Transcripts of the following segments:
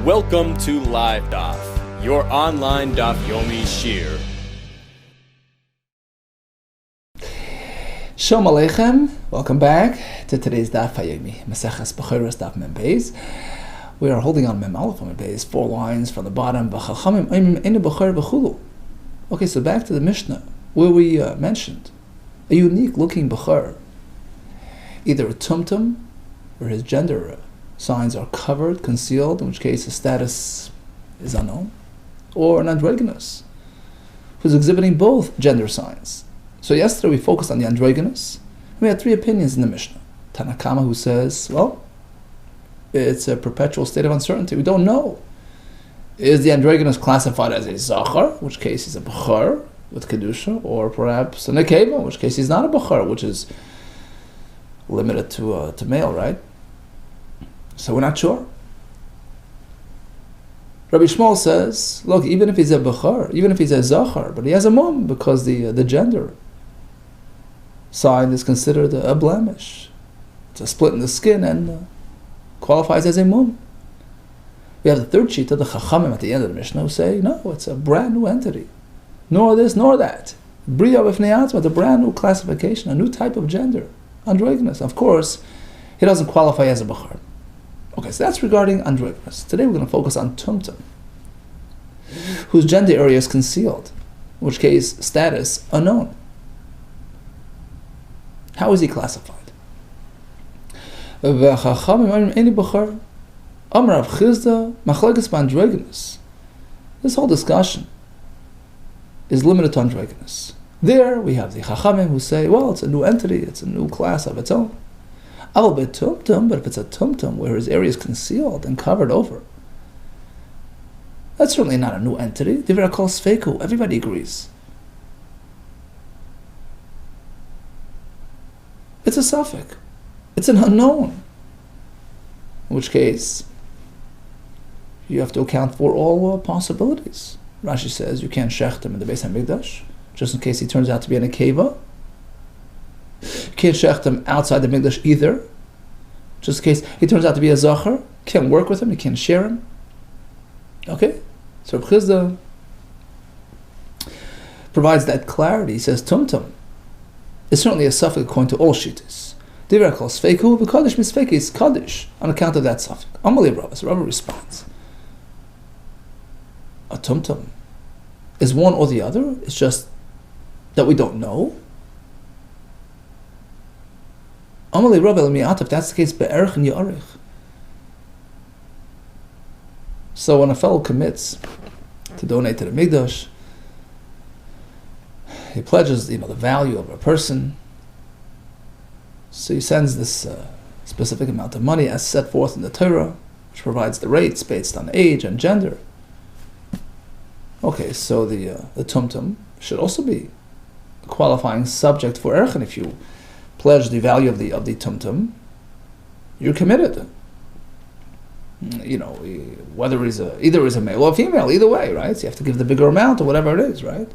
Welcome to LiveDaf, your online Daf Yomi Shir. Shalom Aleichem, welcome back to today's Daf Yomi, Maseches BECHOROS Daf Mem Beis. We are holding on Mem Aleph Mem Beis, 4 lines from the bottom. Okay, so back to the Mishnah, where we mentioned a unique looking Bechor, either a tumtum, or his gender signs are covered, concealed, in which case his status is unknown, or an androgynous, who's exhibiting both gender signs. So yesterday we focused on the androgynous. We had 3 opinions in the Mishnah. Tanakama, who says, well, it's a perpetual state of uncertainty. We don't know. Is the androgynous classified as a zachar, in which case he's a bechor with kedusha, or perhaps a nekeva, in which case he's not a bechor, which is limited to male, right? So we're not sure. Rabbi Shmuel says, look, even if he's a bechor, even if he's a zachar, but he has a mum, because the gender sign is considered a blemish. It's a split in the skin and qualifies as a mum. We have the third sheet of the Chachamim at the end of the Mishnah who say, no, it's a brand new entity. Nor this, nor that. Bria b'fnei atzma, a brand new classification, a new type of gender, androgynous. Of course, he doesn't qualify as a bechor. Okay, so that's regarding androgynous. Today we're going to focus on tumtum, whose gender area is concealed, in which case status unknown. How is he classified? This whole discussion is limited to androgynous. There we have the Chachamim who say, well, it's a new entity, it's a new class of its own. But if it's a tumtum where his area is concealed and covered over, that's certainly not a new entity. Divra kol sfeiku, everybody agrees. It's a suffix. It's an unknown. In which case, you have to account for all possibilities. Rashi says you can't shecht him in the Beis HaMikdash, just in case he turns out to be in a keva. You can't shecht him outside the Mikdash either, just in case he turns out to be a zachar. Can't work with him, you can't share him. Okay? So Reb Chizda provides that clarity. He says tumtum is certainly a suffix according to all shittas. Divrei kol sfeiku v'kodesh misfeiki is kodesh on account of that suffix. Amalei Rava. So Rava responds, a tumtum is one or the other. It's just that we don't know. Amalei Rava l'mi'at, if that's the case, be'erich and ya'arich. So when a fellow commits to donate to the Mikdash, he pledges, the value of a person. So he sends this specific amount of money as set forth in the Torah, which provides the rates based on age and gender. Okay, so the tumtum should also be a qualifying subject for erech, and if you pledge the value of the tumtum, you're committed. Whether either he's a male or a female, either way, right? So you have to give the bigger amount or whatever it is, right?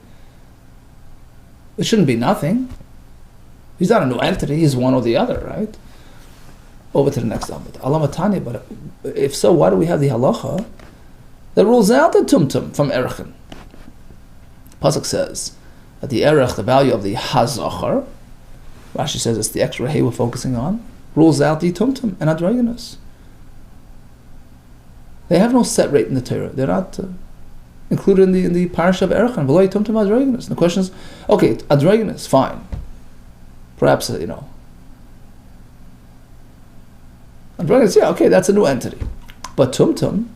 It shouldn't be nothing. He's not a new entity, he's one or the other, right? Over to the next Amud. Alamatani, but if so, why do we have the halacha that rules out the tumtum from erechin? Pasuk says that the erech, the value of the hazachar, Rashi says it's the extra hay we're focusing on, rules out the tumtum and androgynous. They have no set rate in the Torah. They're not included in the parsha of erechin. V'lo tumtum androgynous. And the question is, okay, androgynous, fine. Perhaps, androgynous, yeah, okay, that's a new entity. But tumtum,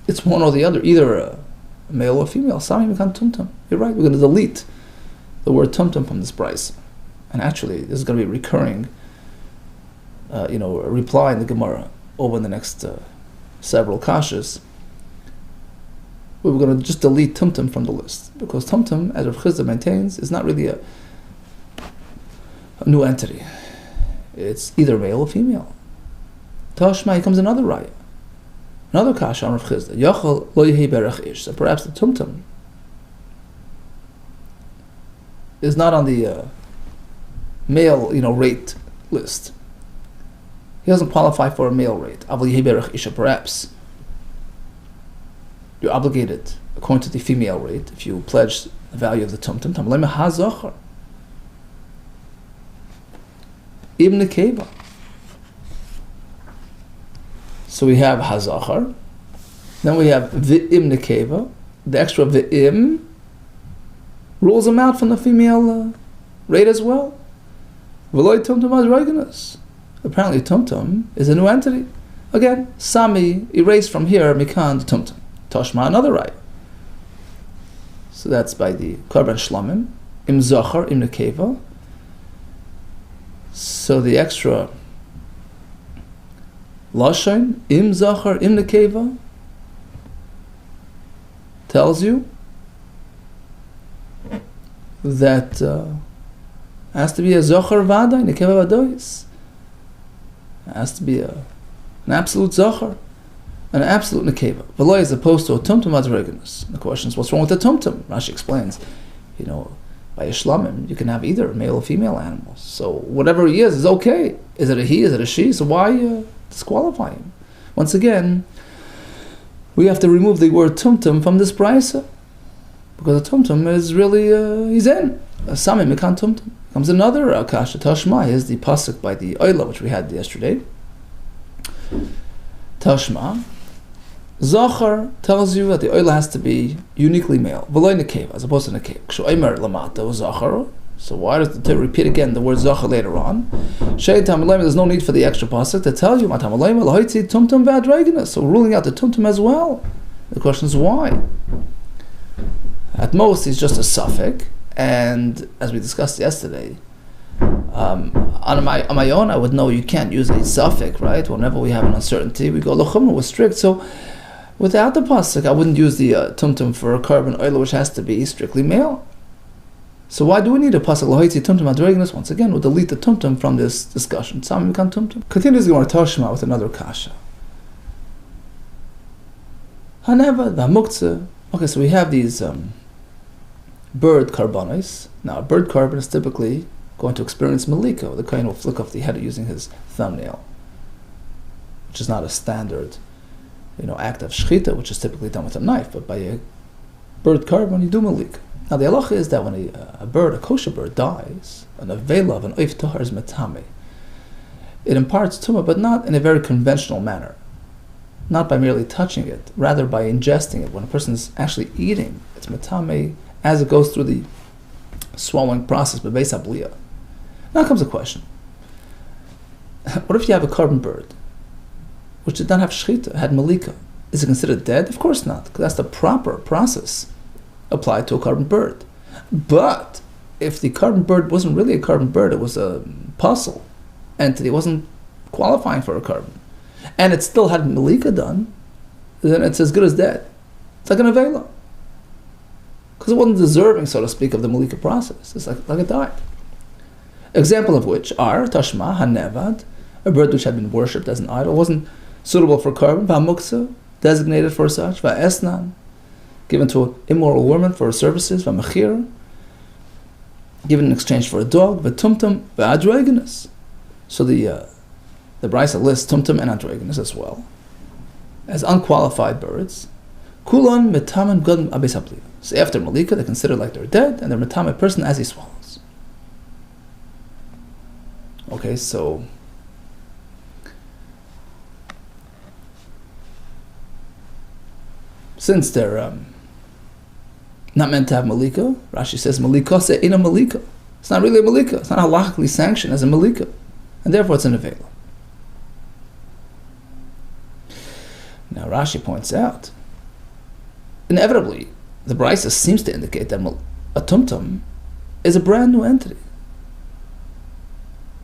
it's one or the other, either a male or female. Sami mekan tumtum. You're right, we're going to delete the word tumtum from this price. And actually, this is going to be a recurring, a reply in the Gemara over the next several kashas. We were going to just delete tumtum from the list, because tumtum, as Rav Chizda maintains, is not really a new entity. It's either male or female. Tashma, comes another raya, another kasha on Rav Chizda. Yachal lo yehi berach ish. So perhaps the tumtum is not on the male, rate list. He doesn't qualify for a male rate. Aval yehi berach isha, perhaps you're obligated according to the female rate. If you pledge the value of the tumtum, tamaleim ha-zachar. Ibn Nekeva. So we have ha-zachar. Then we have v'im Nekeva. The extra v'im rules them out from the female rate as well. V'loi tumtum az-reganus. Apparently tumtum is a new entity. Again, Sami erased from here Mikan the tumtum. Toshma another right. So that's by the Karban Shlamim. Im Zachar, Im Nekeva. So the extra Lashon, Im Zachar, Im Nekeva, tells you that has to be a Zachar Vadai, Nekeva Vadois. Has to be an absolute Zachar, an absolute Nekeva. V'lo as opposed to a Tumtum Adreganus. The question is, what's wrong with the Tumtum? Rashi explains, by Ishlamim, you can have either male or female animals. So whatever he is okay. Is it a he? Is it a she? So why disqualify him? Once again, we have to remove the word Tumtum from this brisa, because the Tumtum is really, he's in. Sami Mekan Tumtum. Comes another Akasha Tashma, is the pasuk by the Oila, which we had yesterday. Tashma. Zachar tells you that the Oila has to be uniquely male, v'loi nekeva, as opposed to nekeva. K'shoimer lamata was Zachar. So why does the Torah repeat again the word Zachar later on? There's no need for the extra pasuk to tell you tumtum v'adreganus. So ruling out the tumtum as well. The question is why? At most, he's just a suffix. And as we discussed yesterday, on my own, I would know you can't use a suffix, right? Whenever we have an uncertainty, we go l'chumra, we're strict. So without the pasuk, I wouldn't use the tumtum for a carbon oil, which has to be strictly male. So why do we need a pasuk l'hoitzi tumtum adreganus? Once again, we'll delete the tumtum from this discussion. Sami Mekan tumtum. Continues the Gemara Tashma with another kasha. Haneva v'hamuktzeh. Okay, so we have these bird carbonis. Now, a bird carbon is typically going to experience malika. The kohen will flick off the head using his thumbnail, which is not a standard, act of shechita, which is typically done with a knife. But by a bird carbon, you do malika. Now, the halacha is that when a bird, a kosher bird, dies, an avela of an oif tahar is metame. It imparts tumah, but not in a very conventional manner. Not by merely touching it, rather by ingesting it. When a person is actually eating, it's metame as it goes through the swallowing process, but beis habliya. Now comes a question. What if you have a carbon bird, which did not have shechita, had malika? Is it considered dead? Of course not, because that's the proper process applied to a carbon bird. But if the carbon bird wasn't really a carbon bird, it was a puzzle entity, it wasn't qualifying for a carbon, and it still had malika done, then it's as good as dead. It's like an avela. Because it wasn't deserving, so to speak, of the malika process. It's like it died. Example of which are Tashma, Hanevad, a bird which had been worshipped as an idol, wasn't suitable for carbon, V'hamuksa, designated for such, V'esnan, given to an immoral woman for her services, V'mechir, given in exchange for a dog, V'tumtum, V'adreganus. So the Brisa lists tumtum and adreganus as well as unqualified birds. Kulon metaman gadm abes habliya. So after malika, they're considered like they're dead, and they're metam a person as he swallows. Okay, so since they're not meant to have malika, Rashi says malika se ina malika. It's not really a malika. It's not halachically sanctioned as a malika, and therefore it's an avela. Now Rashi points out, inevitably, the Brisa seems to indicate that a tumtum is a brand new entity.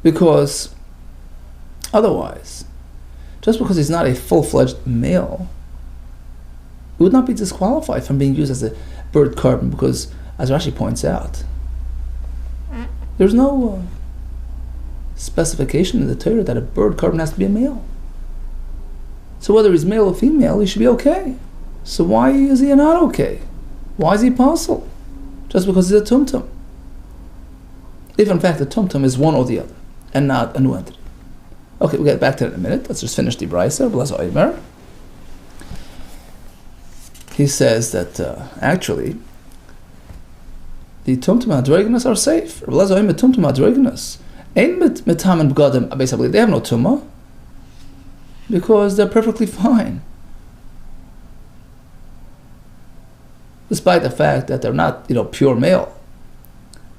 Because otherwise, just because he's not a full-fledged male, he would not be disqualified from being used as a bird carbon, because, as Rashi points out, there's no specification in the Torah that a bird carbon has to be a male. So whether he's male or female, he should be okay. So why is he not okay? Why is he apostle? Just because he's a tumtum. If in fact the tumtum is one or the other, and not a new entity. Okay, we'll get back to it in a minute. Let's just finish the Brisa. he says that actually the tumtum adroignus are safe. They have no tumah because they're perfectly fine, despite the fact that they're not, pure male.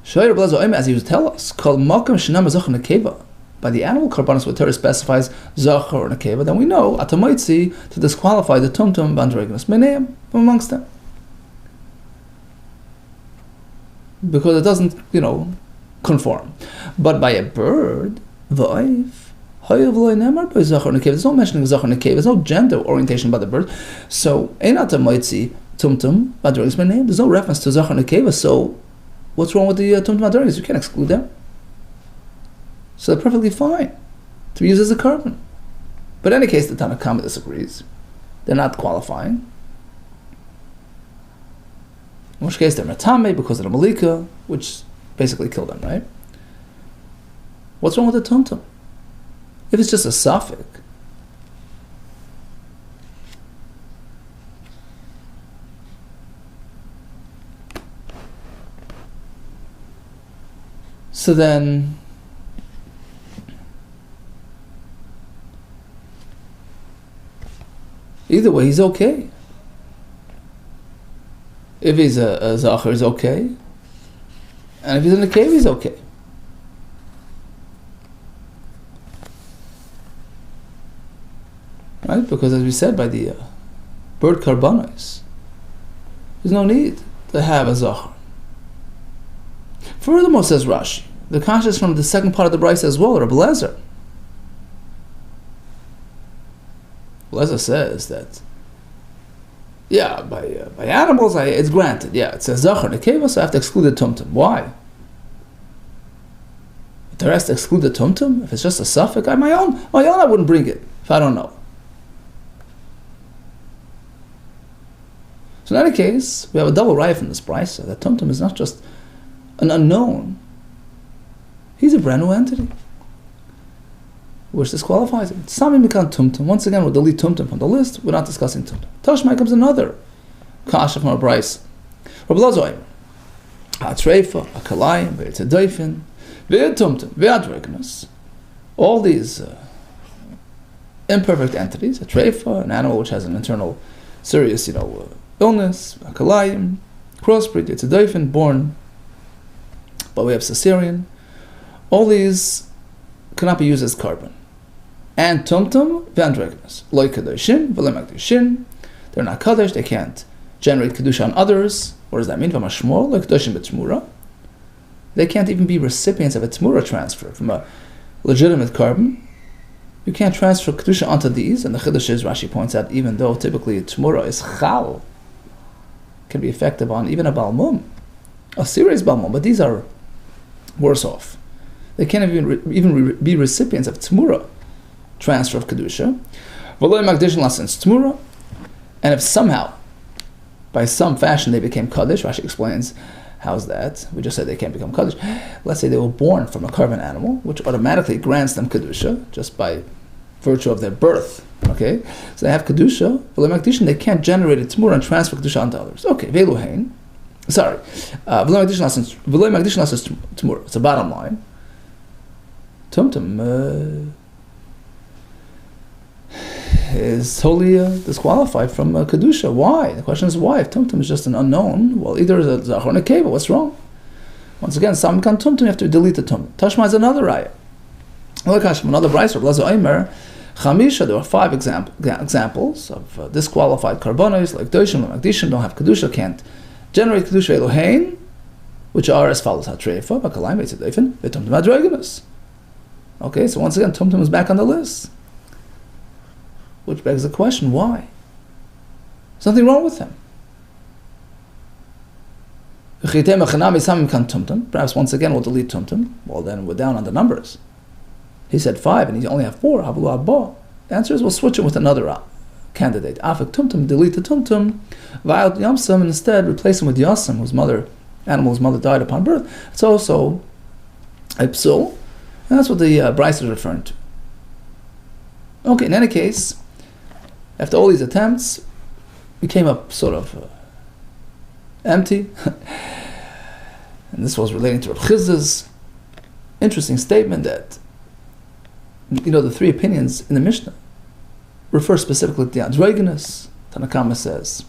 As he would tell us, by the animal karbanos, what Torah specifies zachar or nekeva, then we know atamaitzi to disqualify the tumtum bandregnus meneim from amongst them, because it doesn't, conform. But by a bird, there's no mentioning zachar nekeva. There's no gender orientation by the bird. So ein atamaitzi tumtum bandregnus meneim. There's no reference to zachar nekeva. So what's wrong with the tumtum bandregnus? You can't exclude them. So they're perfectly fine to be used as a carbon. But in any case, the Tanakh disagrees. They're not qualifying. In which case, they're metame because of the malika, which basically killed them, right? What's wrong with the tumtum? If it's just a suffix, so then either way, he's okay. If he's a zachar, he's okay. And if he's in a cave, he's okay. Right? Because as we said, by the bird karbanos, there's no need to have a zachar. Furthermore, says Rashi, the kasha is from the second part of the brayso as well, Rabbi Lezer. Lezer says that, by animals, it's granted. It says zachar nekeva, so I have to exclude the tumtum. Why? If there has to exclude the tumtum, if it's just a suffix, my own I wouldn't bring it if I don't know. So in any case, we have a double raya from this brayso that tumtum is not just an unknown. He's a brand new entity, which disqualifies him. Samim mikan tumtum. Once again, we'll delete tumtum from the list. We're not discussing tumtum. Tashmai comes another kasha from our brayso. Rabbi Lazoim, atreifa, akalayim, ve'etzadoifin, ve'etumtum, ve'adregnus. All these imperfect entities. A treifa, an animal which has an internal serious, illness. Akalayim, crossbreed. Ve'etzadoifin, born by way of cesarean. All these cannot be used as carbon. And tumtum v'andregnus. Lo kadoshin v'lo magdushin. They're not kadosh, they can't generate kedusha on others. What does that mean? V'mashmor, lo kadoshin b'tmura. They can't even be recipients of a tmura transfer from a legitimate carbon. You can't transfer kedusha onto these, and the chiddush is, Rashi points out, even though typically tmura is chal, can be effective on even a balmum, a serious balmum, but these are worse off. They can't even be recipients of tmura, transfer of kedusha. And if somehow, by some fashion, they became kaddish, Rashi explains, how's that? We just said they can't become kaddish. Let's say they were born from a carbon animal, which automatically grants them kedusha just by virtue of their birth. Okay, so they have kedusha, but they can't generate a tmura and transfer kedusha onto others. Okay, veluhain. Sorry, tmura. It's a bottom line. Tumtum is totally disqualified from kedusha. Why? The question is why. If tumtum is just an unknown, well, either is a zachar nekeva. What's wrong? Once again, sam kan tumtum, you have to delete the tumtum. Tashma is another raya. Another brayso. Chamisha. There are 5 examples of disqualified karbonos, like doshim and magdishim, don't have kedusha, can't generate kedusha elohein, which are as follows: hatreifa, bakalayim, ve'etzadoifin, ve'tumtum adreginus. Okay, so once again, tumtum is back on the list, which begs the question: why? Something wrong with them. Perhaps once again we'll delete tumtum. Well, then we're down on the numbers. He said 5, and he only have 4. The answer is we'll switch it with another candidate. Afik tumtum, delete the tumtum. Vayot yamsam, and instead replace him with yasam, whose mother died upon birth. It's also a psul, and that's what the brayso is referring to. Okay, in any case, after all these attempts, we came up sort of empty. And this was relating to Rav Chizda's interesting statement that, the three opinions in the Mishnah refer specifically to the androgynous. Tanakama says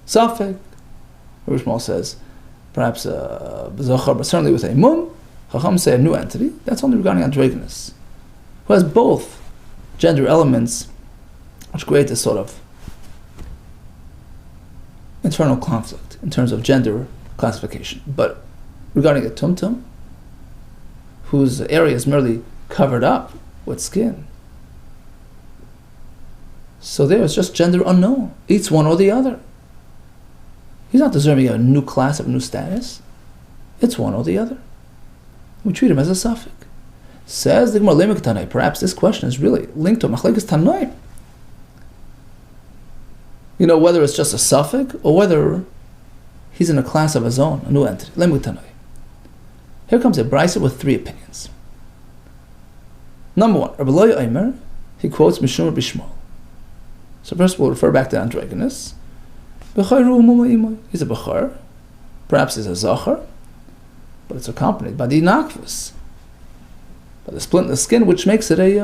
Safek. Rav Shmuel says perhaps B'zochar, but certainly with a mum. Chacham say a new entity. That's only regarding androgynous, who has both gender elements, which create this sort of internal conflict in terms of gender classification. But regarding a tumtum, whose area is merely covered up with skin, so there it's just gender unknown. It's one or the other. He's not deserving of a new class, of a new status. It's one or the other. We treat him as a suffix. Says the Gemara Lemek Tanai. Perhaps this question is really linked to Machlekes Tanai. Whether it's just a suffix or whether he's in a class of his own, a new entity. Lemek Tanai. Here comes a brisa with three opinions. Number one, Rabbi Loya Eimer, he quotes Mishum Rabbi Shmuel. So first we'll refer back to androgynous. He's a bechor, perhaps he's a zachar, but it's accompanied by the nakvus, by the split in the skin, which makes it a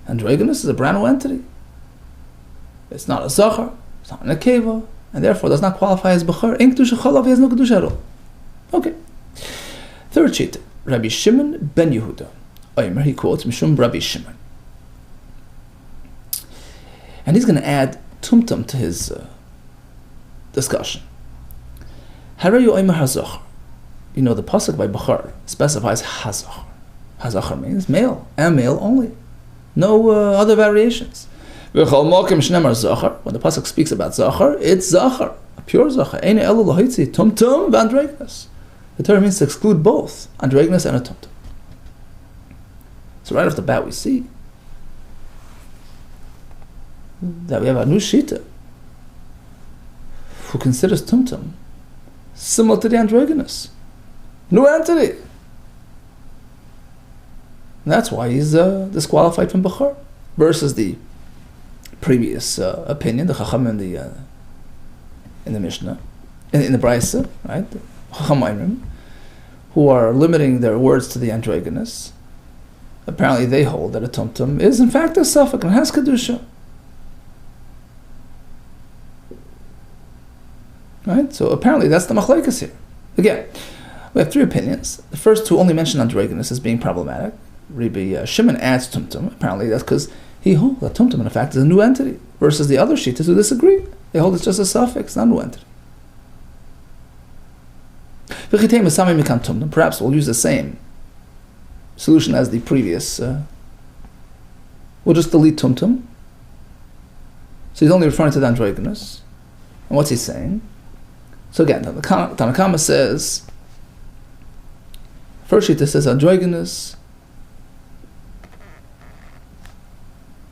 androgynous is a brand new entity. It's not a zachar, it's not an akeva, and therefore does not qualify as bechor. He has no kedusha at all. Okay. Third sheet, Rabbi Shimon ben Yehuda. Omer, he quotes Mishum Rabbi Shimon. And he's going to add tumtum to his discussion. Harayu Omer hazachar. The pasuk by Bechor specifies hazachar. Hazachar means male, and male only. No other variations. When the pasuk speaks about zachar, it's zachar, a pure zachar. Tumtum v'androgynous. The Torah means to exclude both androgynous and a tumtum. So right off the bat, we see that we have a new shita who considers tumtum similar to the androgynous, new entity. And that's why he's disqualified from bechor, versus the previous opinion, the chacham in the Mishnah, in the brisa, right? The chacham who are limiting their words to the androgynous. Apparently, they hold that a tumtum is in fact a suffix and has kedusha. Right? So apparently, that's the machlekes here. Again, we have three opinions. The first two only mention androgynous as being problematic. Rabbi Shimon adds tumtum. Apparently, that's because he holds that tumtum, in fact, is a new entity, versus the other shittas who disagree. They hold it's just a suffix, not a new entity. Perhaps we'll use the same solution as the previous. We'll just delete tumtum. So he's only referring to the androgynous. And what's he saying? So again, Tanakama says, first shita says androgynous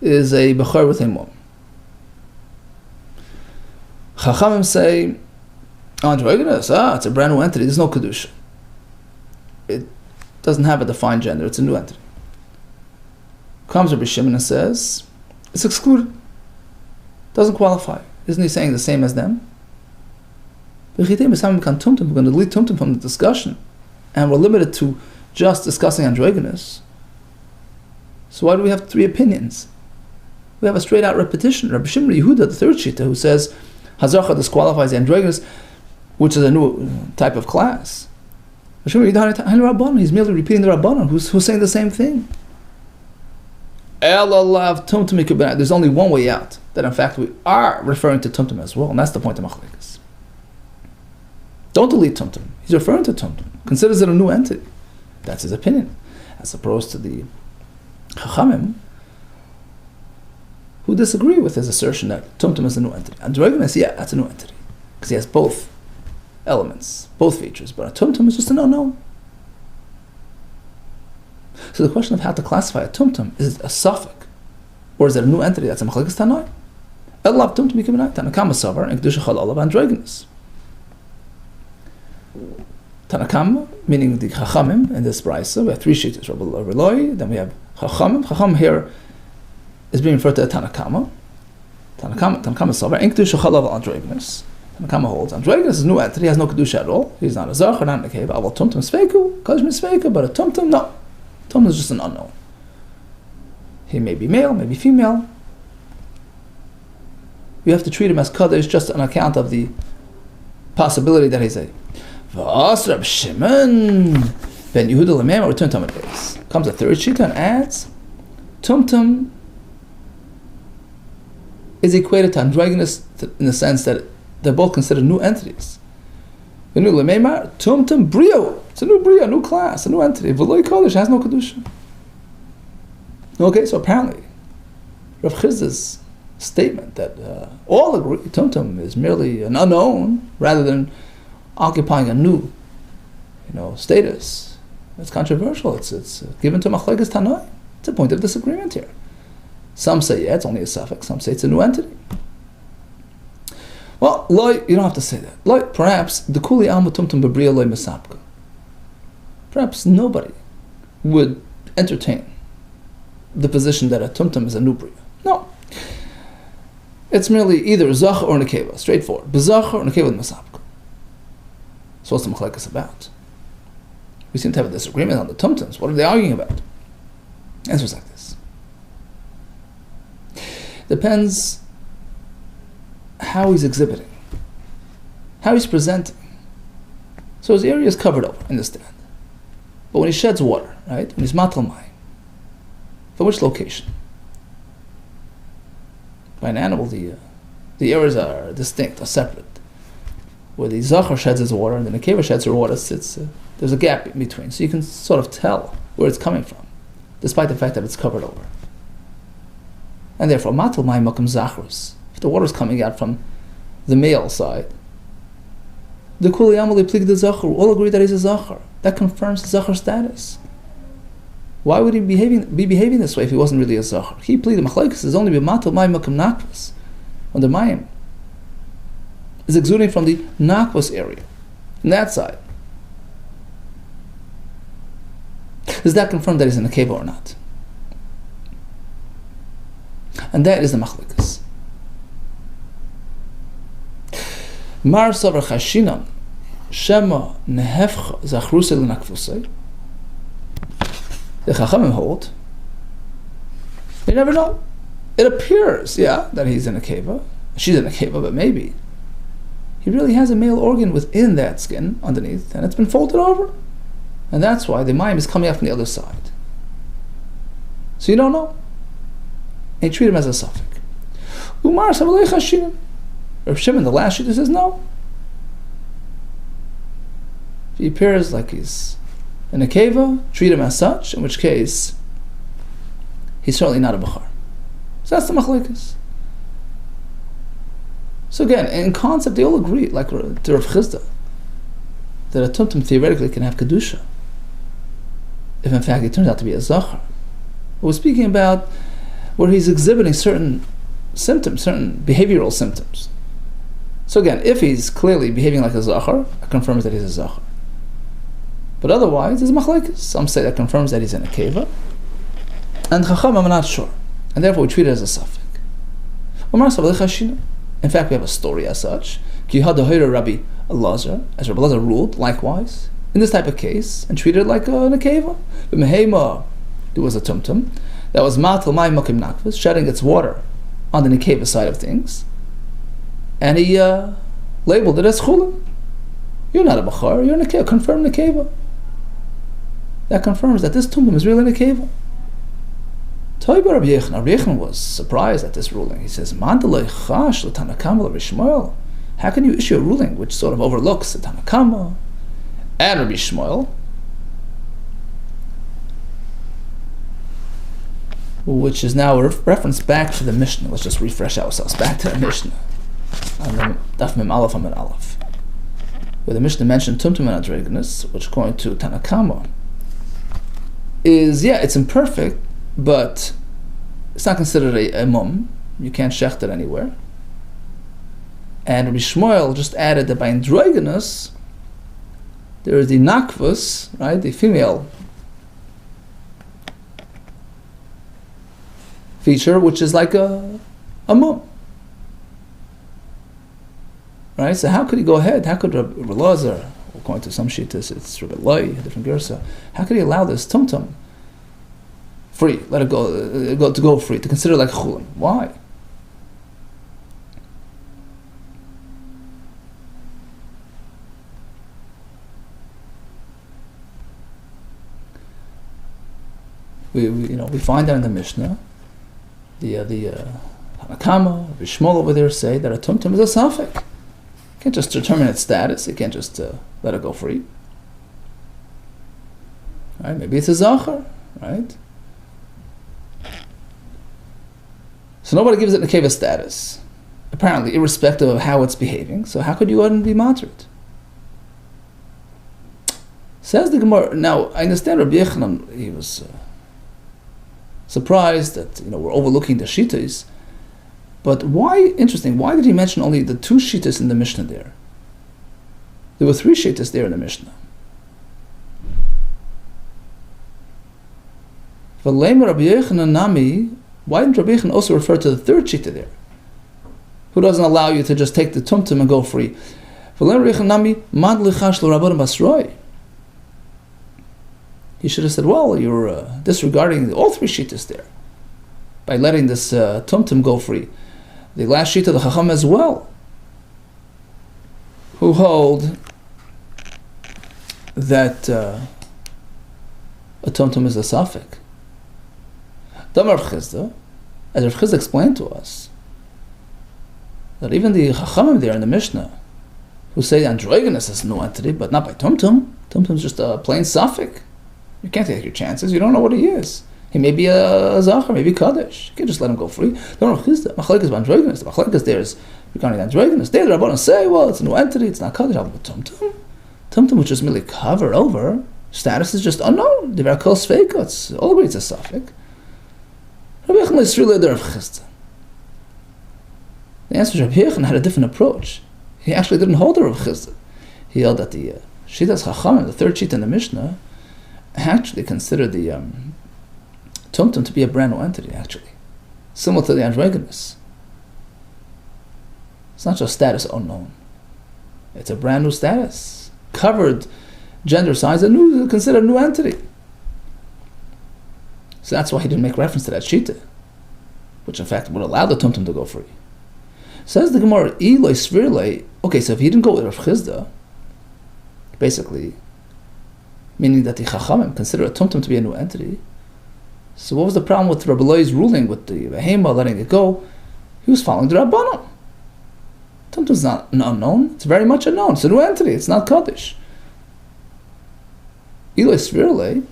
is a bechor with a mum. Chachamim say, androgynous, it's a brand new entity, there's no kedusha. It doesn't have a defined gender, it's a new entity. Comes Rabbi Shimon and says, it's excluded, doesn't qualify. Isn't he saying the same as them? We're going to delete tumtum from the discussion, and we're limited to just discussing androgynous. So why do we have three opinions? We have a straight out repetition. Rabbi Shimon Yehuda, the third shita, who says hazachar disqualifies the androgynous, which is a new type of class. He's merely repeating the Rabbanon, who's saying the same thing. There's only one way out, that in fact we are referring to tumtum as well, and that's the point of machlekes. Don't delete tumtum. He's referring to tumtum. Considers it a new entity. That's his opinion. As opposed to the chachamim, who disagree with his assertion that tumtum is a new entity. Androgynous, that's a new entity, because he has both elements, both features, but a tumtum is just an unknown. So the question of how to classify a tumtum, is it a suffix, or is it a new entity? That's a machlekes tanai. Elav tumtum yikiminai, Tanakama savar, and kedusha chal olav androgynous. Tanakama, meaning the chachamim in this brisa, we have three shittas, Rabbi Loi, then we have Chacham here is being referred to as Tanakama. Tanakama is Sover. In Kedusha Chalav Androgenous. Tanakama holds Androgenous is a new entity, he has no Kedusha at all. He's not a Zachar, not a Nekeva. Aval Tumtum Sveiku, Kosh Misveiku, but a Tumtum, no. Tumtum is just an unknown. He may be male, may be female. You have to treat him as Kaddish just on account of the possibility that he's a V'as Rab Shimon Ben Yehuda L'mem or Tumtum at base. Comes a third shita and adds Tumtum is equated to androgynous in the sense that they're both considered new entities. Yehuda L'mem Tumtum Brio. It's a new Brio, a new class, a new entity. V'loi Kaddish has no Kedusha. Okay, so apparently Rav Chizda's statement that all agree Tumtum is merely an unknown rather than occupying a new, status. It's controversial. It's given to Machlekes Tanai. It's a point of disagreement here. Some say it's only a suffix. Some say it's a new entity. Well, loy, you don't have to say that. Loy, perhaps the kuli alma Tumtum bebriya loy mesapka. Perhaps nobody would entertain the position that a Tumtum is a new bria. No. It's merely either a Zach or a Nekeva, straightforward. Bezach or Nekeva with Masapka. So what's the Machlekes about? We seem to have a disagreement on the Tumtums. What are they arguing about? Answers like this. Depends how he's exhibiting, how he's presenting. So his area is covered over, understand. But when he sheds water, right, when he's matal mayim, for which location? By an animal, the areas are distinct, are separate. Where the Zachar sheds his water and the Nekeva sheds her water, there's a gap in between. So you can sort of tell where it's coming from, despite the fact that it's covered over. And therefore, matal mayim makam zachrus. If the water is coming out from the male side, the kuli amali plig the Zachar all agree that he's a Zachar. That confirms the Zachar status. Why would he be behaving this way if he wasn't really a Zachar? He pleaded Machlekes is only b'matal mayim makam nakvas. When the mayim is exuding from the nakvas area, on that side. Does that confirm that he's in a Nekeva or not? And that is the Machlekes. Mar savar chashinan shema nehefcha zachrusei l'nakvusei. The Chachamim hold, you never know. It appears, that he's in a keva, she's in a keva, but maybe he really has a male organ within that skin underneath, and it's been folded over, and that's why the mayim is coming out from the other side. So you don't know, and you treat him as a suffix. Umar savalei chashinim. Rav Shimon, the last shita, says no. He appears like he's in a keva, treat him as such, in which case he's certainly not a bechor. So that's the machlekes. So again, in concept, they all agree, like to Rav Chizda, that a tumtum theoretically can have kedusha, if in fact he turns out to be a zachar. We're speaking about where he's exhibiting certain symptoms, certain behavioral symptoms. So again, if he's clearly behaving like a zachar, it confirms that he's a zachar. But otherwise, there's machlekes. Some say that confirms that he's in a keva, and Chacham, I'm not sure, and therefore we treat it as a suffix. In fact, we have a story as such. Rabbi Elazar, as Rabbi Elazar ruled, likewise, in this type of case, and treated it like a nekeva. But mehema, there was a tumtum that was matal mayim makim nakvas, shedding its water on the nekeva side of things, and he labeled it as chulin. You're not a bachar, you're a nekeva, confirmed nekeva. That confirms that this tumtum is really nekeva. Toiba Rabbi Yechon was surprised at this ruling. He says, Mandalay chash l'tanakama l'Rishmoel. How can you issue a ruling which sort of overlooks the Tanakama and Rabbi Shmuel, which is now a reference back to the Mishnah? Let's just refresh ourselves back to the Mishnah. Daf Mem Aleph Amid Aleph, where the Mishnah mentioned Tumtum and Adregnus, which according to Tanakama is, it's imperfect, but it's not considered a mum. You can't shecht it anywhere. And Rabbi Shmuel just added that by androgynous, there is the nakvus, right, the female feature, which is like a mum. Right? So how could he go ahead? How could Rabbi Elazar, according to some shittas, it's Rabbi Loi, a different gersa, how could he allow this tumtum free, let it go free, to consider like chulin? Why? We find that in the Mishnah. The Hanakama, Bishmol over there say that a tumtum is a safek. You can't just determine its status. You can't just let it go free. Right? Maybe it's a zachar, right? So nobody gives it nekeva status, apparently, irrespective of how it's behaving. So how could you go ahead and be matrit? Says the Gemara. Now I understand Rabbi Yochanan. He was surprised that we're overlooking the shittas, but why? Interesting. Why did he mention only the 2 shittas in the Mishnah there? There were 3 shittas there in the Mishnah. V'leimer Rabbi Yochanan nami. Why didn't Rabbi Yochanan also refer to the 3rd shitta there? Who doesn't allow you to just take the tumtum and go free? V'leimer Rabbi Yochanan nami mad lichash l'rabbanan basroi. He should have said, well, you're disregarding all 3 shittas there by letting this tumtum go free. The last shitta, the chacham as well, who hold that a tumtum is a safek. Damar Chizda, as Rav Chizda explained to us, that even the chachamim there in the Mishnah, who say androgynous is no entity, but not by tumtum. Tumtum is just a plain safek. You can't take your chances. You don't know what he is. He may be a zachar, maybe kaddish. You can't just let him go free. Don't know Chizda. Machlekes is androgynous. The machlekes there is regarding androgynous. There the Rabbanan say, well, it's a new entity. It's not kaddish. But tumtum, which is merely covered over, status is just unknown. The very close feikot. All agree it's a safek. Rabbi Yochanan is really the Rav Chizda. The answer is Rabbi Yochanan had a different approach. He actually didn't hold the Rav Chizda. He held that the Shitas Chachamim, the 3rd shita in the Mishnah, actually considered the tumtum to be a brand new entity, actually. Similar to the androgynous. It's not just status unknown. It's a brand new status. Covered gender size, considered a new entity. So that's why he didn't make reference to that shita, which in fact would allow the tumtum to go free. Says the Gemara, Eloi Svirle. Okay, so if he didn't go with Rav Chizda, basically, meaning that the Chachamim consider a tumtum to be a new entity, so what was the problem with Rabbi Loi's ruling with the Behema letting it go? He was following the Rabbanon. Tumtum is not an unknown, it's very much unknown. It's a new entity, it's not Kaddish. Eloi Svirle,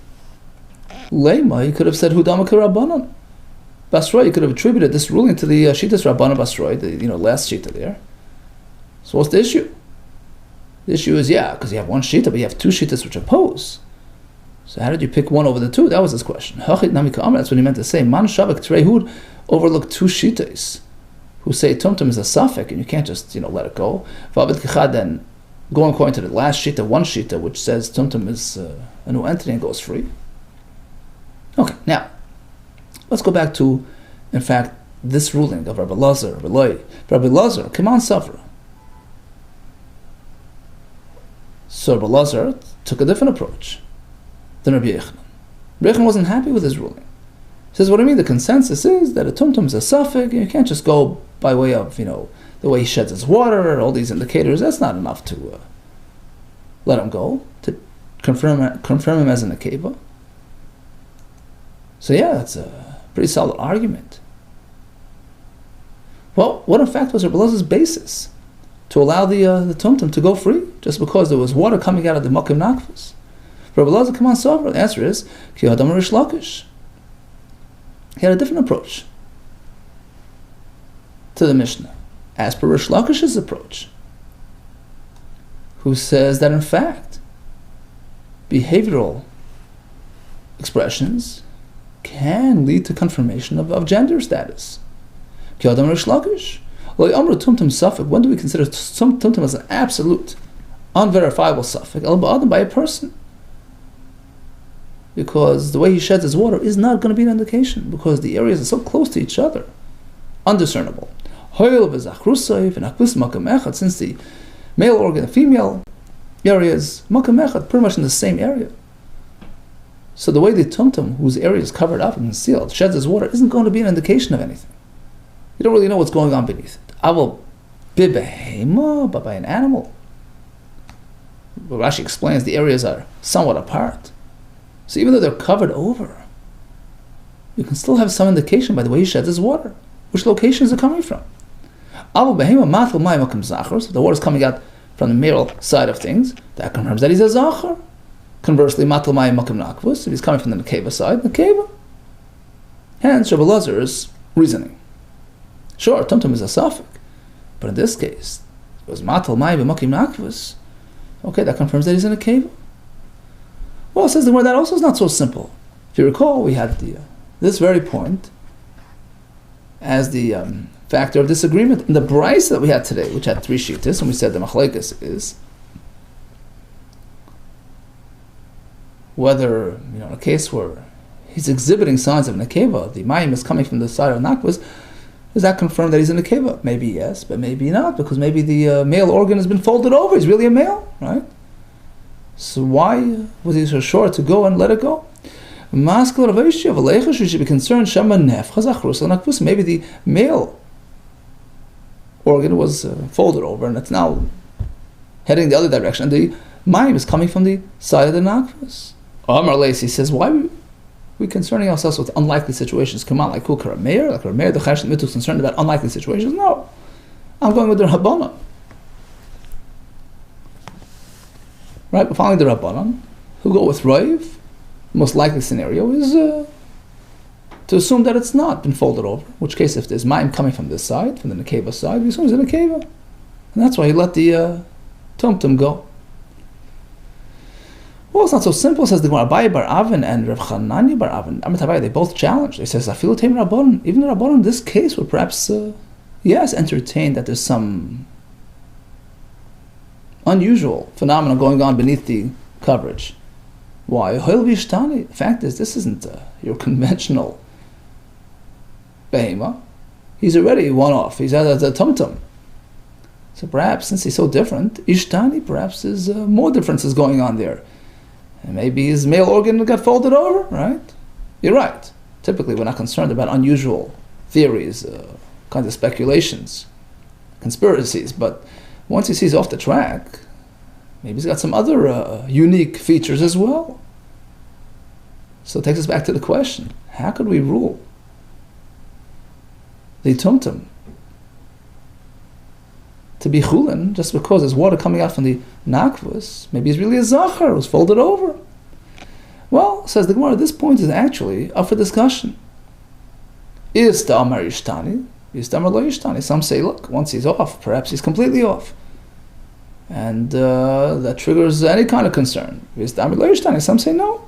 Lema, he could have said Hudamaka Rabbanon. Basroi, you could have attributed this ruling to the Shitas Rabbanan Basroi, the last Shita there. So what's the issue? The issue is, because you have 1 Shita, but you have 2 Shitas which oppose. So how did you pick one over the 2? That was his question. That's what he meant to say. Man Shavak Trehud overlooked 2 Shitas who say Tumtum is a Safek, and you can't just let it go. Then going according to the last Shita, 1 Shita, which says Tumtum is a new entity and goes free. Okay, now, let's go back to, in fact, this ruling of Rabbi Elazar, Rabbi Loi. Rabbi Elazar, come on, suffer. So Rabbi Elazar took a different approach than Rabbi Yochanan. Rabbi Yochanan wasn't happy with his ruling. He says, what do you mean? The consensus is that a tumtum is a safek. You can't just go by way of, the way he sheds his water, all these indicators. That's not enough to let him go, to confirm him as an akeva. So that's a pretty solid argument. Well, what in fact was Rabbi Elazar's basis to allow the tumtum to go free, just because there was water coming out of the makim nakfus? Rabbi Elazar, come on, sovereign. The answer is Ki Adam Rish Lakish. He had a different approach to the Mishnah, as per Rish Lakish's approach, who says that in fact behavioral expressions can lead to confirmation of gender status. When do we consider tumtum as an absolute, unverifiable suffix? By a person. because the way he sheds his water is not going to be an indication, because the areas are so close to each other, undiscernible. Since the male organ and female areas, makam echad, pretty much in the same area. So the way the tumtum, whose area is covered up and concealed, sheds his water, isn't going to be an indication of anything. You don't really know what's going on beneath it. Aval bibehema, but by an animal. But Rashi explains the areas are somewhat apart. So even though they're covered over, you can still have some indication by the way he sheds his water. Which location is it coming from? Aval behema matel mayim makam zachar. So the water is coming out from the male side of things. That confirms that he's a zachar. Conversely, matel mayim makam nakvus. If he's coming from the nekeva side, nekeva. Hence, Rabbi Lazar's reasoning. Sure, tumtum is a suffix, but in this case, it was matel mayim makam nakvus. Okay, that confirms that he's in a cave. Well, it says the word that also is not so simple. If you recall, we had this very point as the factor of disagreement in the brayso that we had today, which had 3 shittas, and we said the machlekes is whether, in a case where he's exhibiting signs of nekeva, the mayim is coming from the side of nakvus, does that confirm that he's a nekeva? Maybe yes, but maybe not, because maybe the male organ has been folded over. He's really a male, right? So why was he so sure to go and let it go? We should be concerned. Maybe the male organ was folded over and it's now heading the other direction. And the mayim is coming from the side of the nakvus. Amar Leisi says, why are we concerning ourselves with unlikely situations? Come on, like Kukar Meir, the Chashat Mitu is concerned about unlikely situations? No. I'm going with the Rabbanan. Right, we're following the Rabbanan, who go with Raiv. The most likely scenario is to assume that it's not been folded over. In which case, if there's mayim coming from this side, from the nekeva side, we assume it's in a nekeva. And that's why he let the tumtum go. Well, it's not so simple, says the Gemara. Abaye bar Avin and Rav Chananya bar Avin, Amit Abaye, they both challenge. They says, Afilu teim Rabbanan. Even the Rabbanan in this case would perhaps, yes, entertain that there's some unusual phenomenon going on beneath the coverage. Why? The fact is, this isn't your conventional behema. He's already one off. He's a tumtum. So perhaps, since he's so different, ishtani, perhaps there's more differences going on there. And maybe his male organ got folded over, right? You're right. Typically, we're not concerned about unusual theories, kinds of speculations, conspiracies. But once he sees off the track, maybe he's got some other unique features as well. So it takes us back to the question, how could we rule the tumtum to be chulin just because there's water coming out from the nakvus? Maybe he's really a zachar who's folded over. Well, says the Gemara, this point is actually up for discussion. Is the Amar Ishtani? Is the Amar Lo Ishtani? Some say, look, once he's off, perhaps he's completely off. And that triggers any kind of concern. Is the Amar Lo Ishtani? Some say no.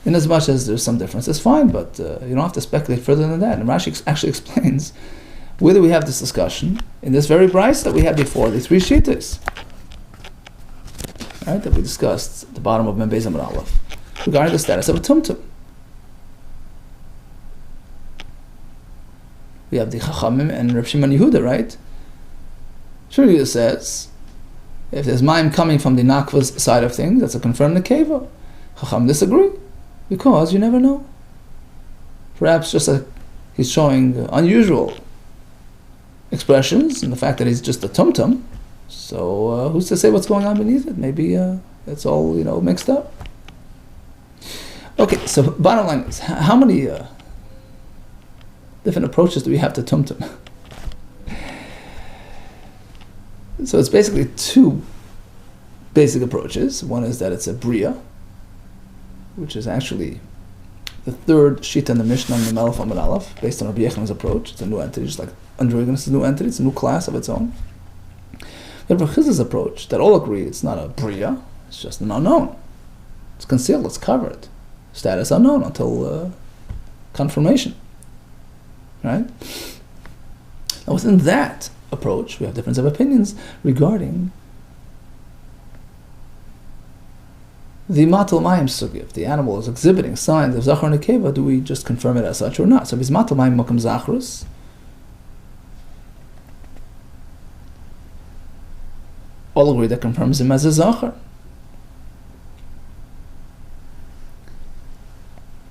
In as much as there's some difference, it's fine, but you don't have to speculate further than that. And Rashi actually explains whether we have this discussion in this very brayso that we had before, the 3 shittas, right, that we discussed at the bottom of Mem Beis Amud Aleph, regarding the status of a tumtum. We have the Chachamim and Reb Shimon Yehuda, right? Shimon Yehuda says, if there's mayim coming from the nakvus side of things, that's a confirmed nekeva. Chacham disagree, because you never know. Perhaps just he's showing unusual expressions and the fact that he's just a tumtum. So who's to say what's going on beneath it? Maybe it's all mixed up. Okay, so bottom line is, how many different approaches do we have to tumtum? So it's basically 2 basic approaches. One is that it's a bria, which is actually the 3rd shita in the Mishnah in the Melech Amud Aleph, based on Rabbi Yechon's approach. It's a new entity, just like androgynous is a new entity. It's a new class of its own. But Rabbi Chiz's approach, that all agree it's not a bria, it's just an unknown. It's concealed, it's covered. Status unknown until confirmation. Right? Now within that approach, we have difference of opinions regarding The matal mayim sugi, if the animal is exhibiting signs of zachar and nekeva, do we just confirm it as such or not? So if it's matal mayim makam zachrus, all agree that confirms him as a zachar.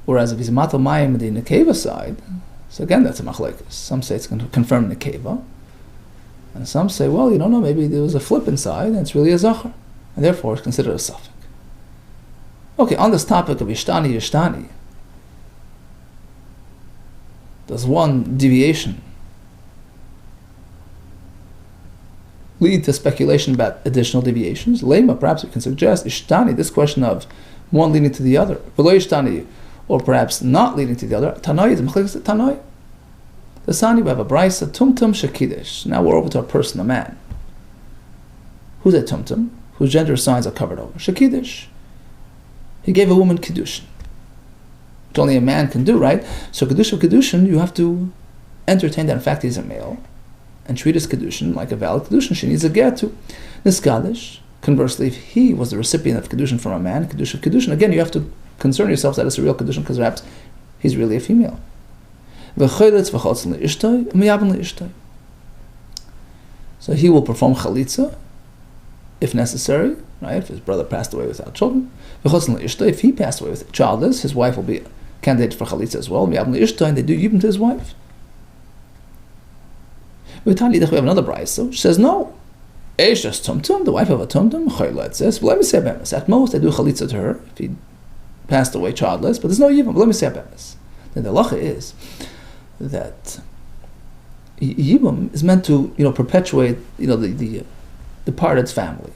Whereas if he's matal mayim the nekeva side, so again that's a machlekes. Some say it's going to confirm nekeva, and some say, well, you don't know, maybe there was a flip inside and it's really a zachar, and therefore it's considered a suffix. Okay, on this topic of Ishtani, does one deviation lead to speculation about additional deviations? Lema, perhaps we can suggest Ishtani, this question of one leading to the other, V'lo Ishtani, or perhaps not leading to the other. Tanoi is Mechlekes Tanoi. The Sani, we have a brisa, Tumtum Shekidish. Now we're over to a person, a man. Who's a Tumtum? Whose gender signs are covered over? Shekidish. He gave a woman Kiddushin, which only a man can do, right? So Kiddush of Kiddushin, you have to entertain that in fact he's a male, and treat his Kiddushin like a valid Kiddushin. She needs a get to. Niskadish, conversely, if he was the recipient of Kiddushin from a man, Kiddush of Kiddushin, again, you have to concern yourself that it's a real Kiddushin, because perhaps he's really a female. So he will perform chalitza, if necessary, right? If his brother passed away without children. If he passed away with childless, his wife will be a candidate for chalitza as well. And they do yibum to his wife. We have another brayso which says no. The wife of a tumtum, it says, at most they do chalitza to her if he passed away childless, but there's no yibum. Then the halacha is that yibum is meant to perpetuate the departed's family.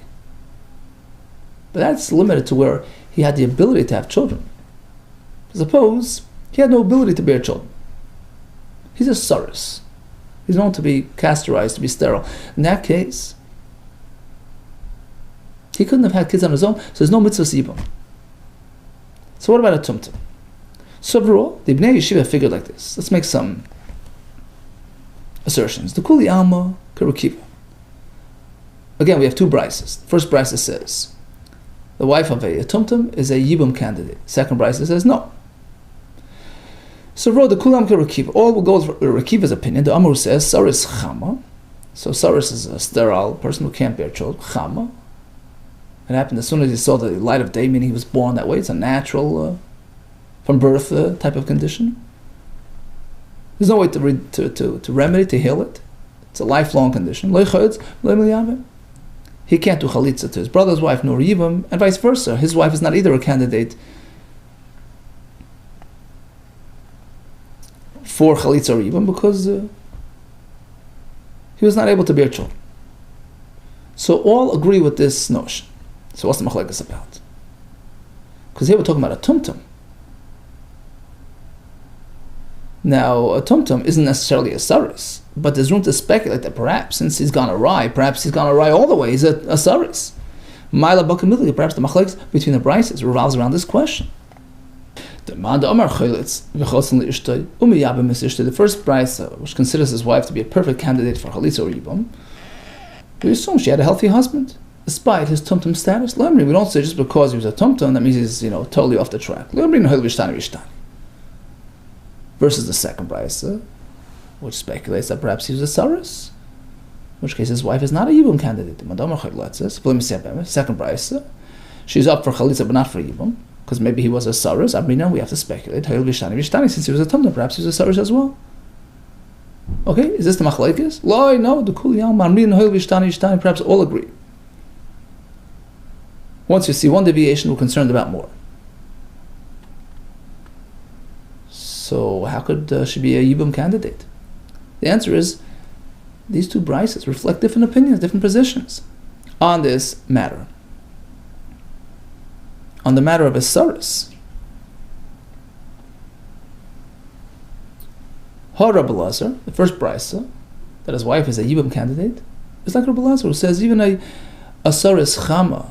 But that's limited to where he had the ability to have children. Suppose he had no ability to bear children. He's a saris. He's known to be castorized, to be sterile. In that case, he couldn't have had kids on his own, so there's no mitzvah yibum. So what about a tumtum? So overall, the Bnei Yeshiva figured like this. Let's make some assertions. The Kuli Alma Karukiva. Again, we have two brises. First brisa says the wife of a tumtum is a yibum candidate. Second brisa says no. So the Kulam Karukiva. All will go with Rakiva's opinion. The Amru says Saris Chama. So Saris is a sterile person who can't bear children. Chama. It happened as soon as he saw the light of day, meaning he was born that way. It's a natural, from birth type of condition. There's no way to remedy, to heal it. It's a lifelong condition. He can't do chalitza to his brother's wife, nor yibum, and vice versa. His wife is not either a candidate for chalitza or yibum because he was not able to bear children. So all agree with this notion. So what's the machlekes about? Because here we're talking about a tumtum. Now, a tumtum isn't necessarily a saris, but there's room to speculate that perhaps, since he's gone awry, all the way, he's a saris. Perhaps the machlekes between the brises revolves around this question. The first brisa, which considers his wife to be a perfect candidate for chalitza or yibum, we assume she had a healthy husband, despite his tumtum status. We don't say just because he was a tumtum, that means he's totally off the track. Versus the second brisa, which speculates that perhaps he was a saris, in which case his wife is not a yibum candidate. Second brisa, she's up for chalitza but not for yibum, because maybe he was a saris. We have to speculate. Since he was a tumtum, perhaps he was a saris as well. Okay, is this the machlekes? No, the kuliyam, perhaps all agree. Once you see one deviation, we're concerned about more. So how could she be a yibum candidate? The answer is these two brises reflect different opinions, different positions on this matter. On the matter of a saris, Rabbi Lazar, the first brisa, that his wife is a yibum candidate, is like Rabbi Lazar, who says even a saris chama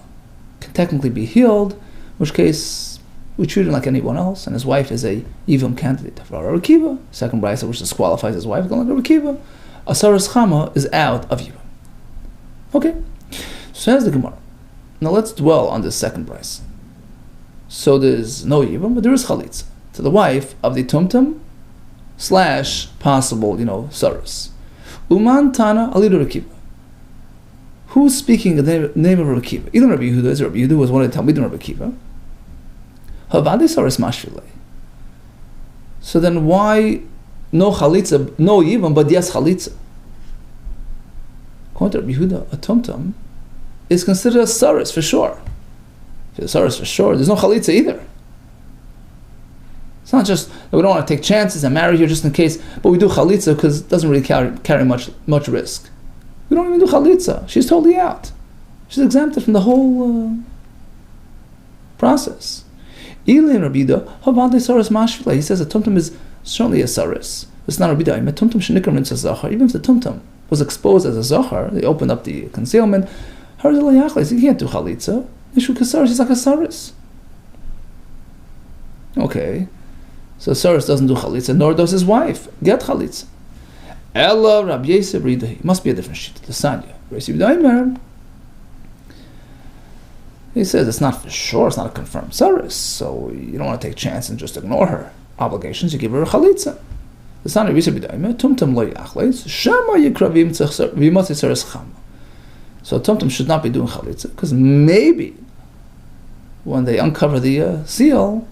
can technically be healed, in which case we treat him like anyone else, and his wife is a yibum candidate. For Rakiva, second brisa, which disqualifies his wife, going like Rakiva, a saris chama is out of yibum. Okay, so says the Gemara. Now let's dwell on this second brisa. So there's no Yibam, but there is Chalitza to the wife of the Tumtum / possible, Saris. Uman Tana Alidu Rakiva. Who's speaking in the name of Rabbi Akiva? Either Rabbi Yehuda is Rabbi Yehuda was one of the Talmudim of Rabbi Akiva. Havadi Saris Mashvile. So then why no Chalitza, no Yibam, but yes Chalitza? According to Rabbi Yehuda, a Tumtum is considered a Saris for sure. If it's a Saris for sure, there's no Chalitza either. It's not just that we don't want to take chances and marry here just in case, but we do Chalitza because it doesn't really carry much risk. We don't even do Chalitza. She's totally out. She's exempted from the whole process. Ilin Rabbi Yehuda, Havadi Saris Mashvile. He says a Tumtum is certainly a Saris. It's not Rabbi Yehuda. Tumtum Shenikar Mitzvah Zachar. Even if the Tumtum was exposed as a Zachar, they opened up the concealment. You can't do Chalitza. Ishu Kasaris, he's like a Saris. Okay. So Saris doesn't do Chalitza, nor does his wife get Chalitza. Ella Rabbi Yosef Ridahi. Must be a different sheet. The Sanya. He says it's not for sure, it's not a confirmed Saris, so you don't want to take a chance and just ignore her obligations, you give her a Chalitza. The Sanya Yosef Ridahi, Tumtum lo yachleis, Shema yikravim v'yimotzi Saris chama. So Tumtum should not be doing Chalitza, because maybe when they uncover the seal,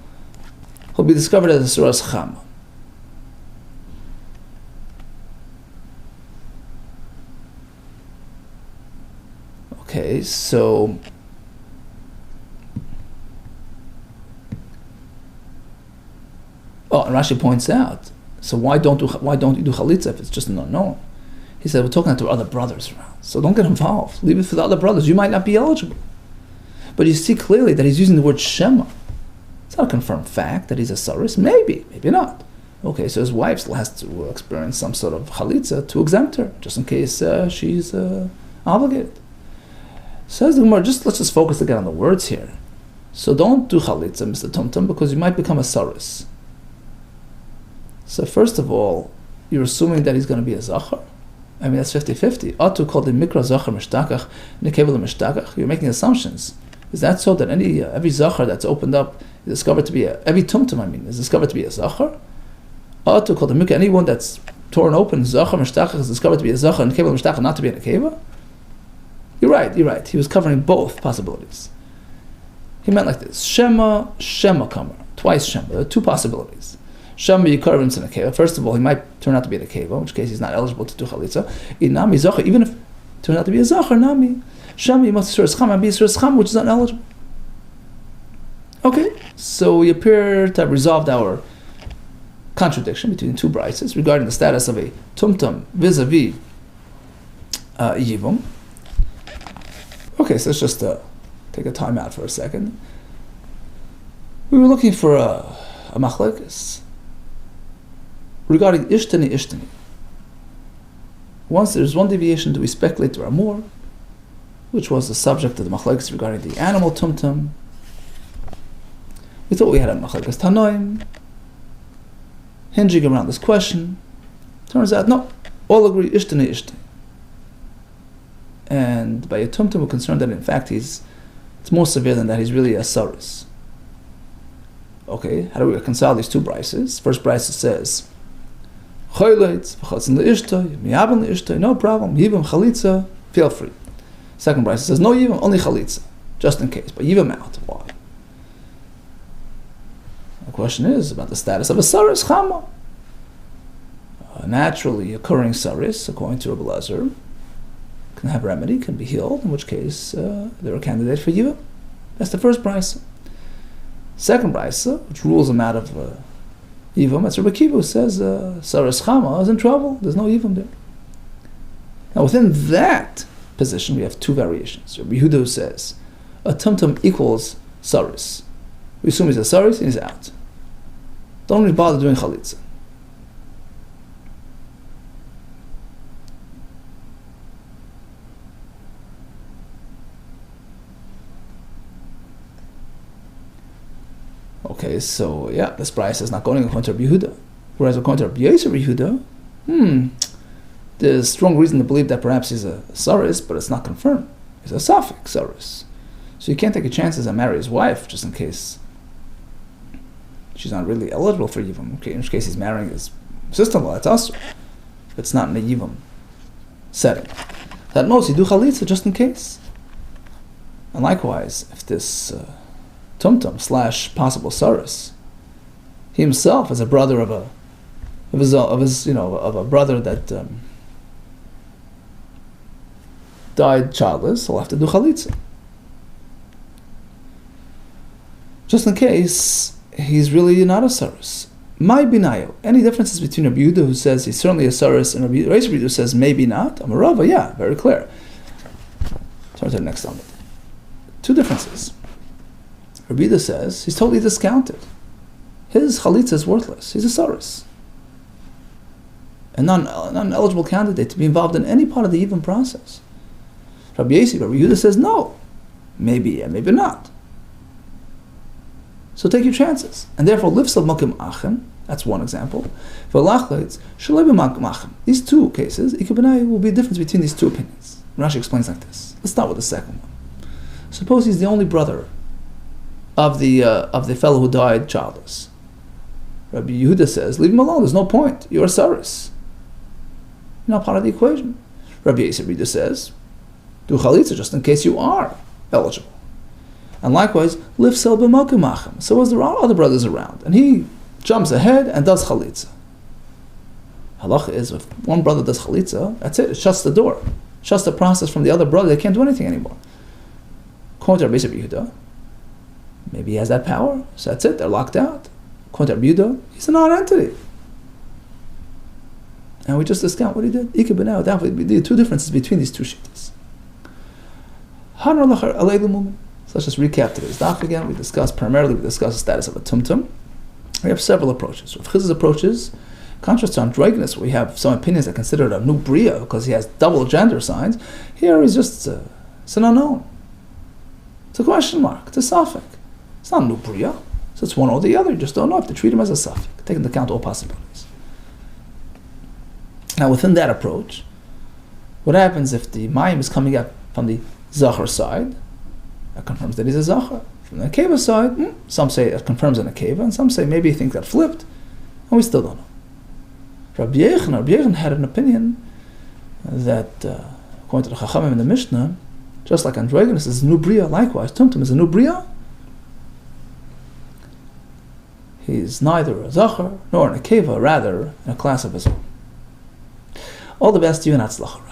he'll be discovered as a Saras chama. Okay, so and Rashi points out, so why don't you do Chalitza if it's just an unknown? He said, we're talking to our other brothers around, so don't get involved. Leave it for the other brothers. You might not be eligible. But you see clearly that he's using the word Shema. It's not a confirmed fact that he's a Saris. Maybe not. Okay, so his wife still has to experience some sort of Chalitza to exempt her, just in case she's obligated. Says the Gemara, let's just focus again on the words here. So don't do Chalitza, Mr. Tumtum, because you might become a Saris. So first of all, you're assuming that he's going to be a Zachar. I mean, that's 50-50. Atu called the Mikra Zachar Mishtakach, Nekevel Mishtakach. You're making assumptions. Is that so that every Zachar that's opened up is discovered to be every Tumtum, is discovered to be a Zachar? Atu called the Mikra, anyone that's torn open, Zachar Mishtachach, is discovered to be a Zachar, and Nekevel Mishtachach not to be a Nekeva? You're right. He was covering both possibilities. He meant like this. Shema Kamer. Twice Shema. There are two possibilities. Shema Yikarim in Nekeva. First of all, he might turn out to be a Nekeva, in which case he's not eligible to do Chalitza. Inami Zachar, even if it turns out to be a Zachar, Nami. Shema Yimat Suras Cham, and be Suras Cham, which is not eligible. Okay, so we appear to have resolved our contradiction between two brises regarding the status of a Tumtum vis-a-vis Yibum. Okay, so let's just take a time out for a second. We were looking for a machlekes regarding ishtani. Once there's one deviation, do we speculate there are more? Which was the subject of the machlekes regarding the animal tumtum. We thought we had a machlekes tanoim hinging around this question. Turns out, no, all agree ishtani. And by a tumtum, we're concerned that in fact it's more severe than that. He's really a saris. Okay, how do we reconcile these two brises? First brise says, no problem, yibam chalitza, feel free. Second brise says, no yibam, only chalitza, just in case, but yibam out. Why? The question is about the status of a saris chama. A naturally occurring saris, according to Rabbi Lazar, can have remedy, can be healed, in which case they're a candidate for Yibam. That's the first brisa. Second brisa, which rules him out of Yibam, that's Rabbi Akiva, who says Saras Chama is in trouble, there's no Yibam there. Now within that position we have two variations. Rabbi Yehuda says a tumtum equals Saris. We assume he's a Saris and he's out. Don't really bother doing Chalitza. Okay, so this price is not going according to Rabbi Yehuda. Whereas according to Rabbi Yosef Yehuda, there's strong reason to believe that perhaps he's a Saris, but it's not confirmed. He's a Safek Saris. So you can't take a chance and marry his wife just in case she's not really eligible for Yibum. Okay, in which case he's marrying his sister-in-law, that's us. It's not in a Yibum setting. At most, you do Chalitza just in case. And likewise, if this Tumtum / possible Saris, he himself is a brother of a brother that died childless, he'll have to do Chalitza. Just in case he's really not a Saris. My binayo. Any differences between Rabbi Yehuda, who says he's certainly a Saris, and Rabbi Yehuda, who says maybe not? Amarava, yeah, very clear. Turn to the next Talmud. Two differences. Rabbi Yehuda says he's totally discounted. His chalitza is worthless. He's a Saris. A non-eligible candidate to be involved in any part of the Yibum process. Rabbi Yehuda says no. Maybe, yeah, maybe not. So take your chances. And therefore, lifsal makim achem, that's one example. These two cases, will be a difference between these two opinions. Rashi explains like this. Let's start with the second one. Suppose he's the only brother of the fellow who died childless. Rabbi Yehuda says, leave him alone, there's no point. You're a Saris. You're not part of the equation. Rabbi Yehuda says, do chalitza just in case you are eligible. And likewise, lifsel b'makim achem. So as there are other brothers around, and he jumps ahead and does chalitza. Halacha is, if one brother does chalitza, that's it. It shuts the door. It shuts the process from the other brother. They can't do anything anymore. According to Rabbi Yehuda, maybe he has that power. So that's it. They're locked out. According to Rabbi Yehuda, he's a non-entity. And we just discount what he did. That would be the two differences between these two shittas. So let's just recap today's daf again. We discussed the status of a tumtum. We have several approaches. With Chiz's approaches, contrast to androgynous, we have some opinions that consider it a new bria because he has double gender signs. Here he's just it's an unknown. It's a question mark. It's a suffix. It's not a new bria. So it's one or the other. You just don't know if to treat him as a suffix. Take into account all possibilities. Now within that approach, what happens if the mayim is coming up from the zachar side? That confirms that he's a zachar. From the nekeva side, some say it confirms a nekeva, and some say maybe he thinks that flipped, and we still don't know. Rabbi Yechon had an opinion that, according to the Chachamim in the Mishnah, just like androgynous is a new bria, likewise tumtum is a new bria. He's neither a zachar nor a nekeva, rather in a class of his own. All the best to you and Hatzlacha.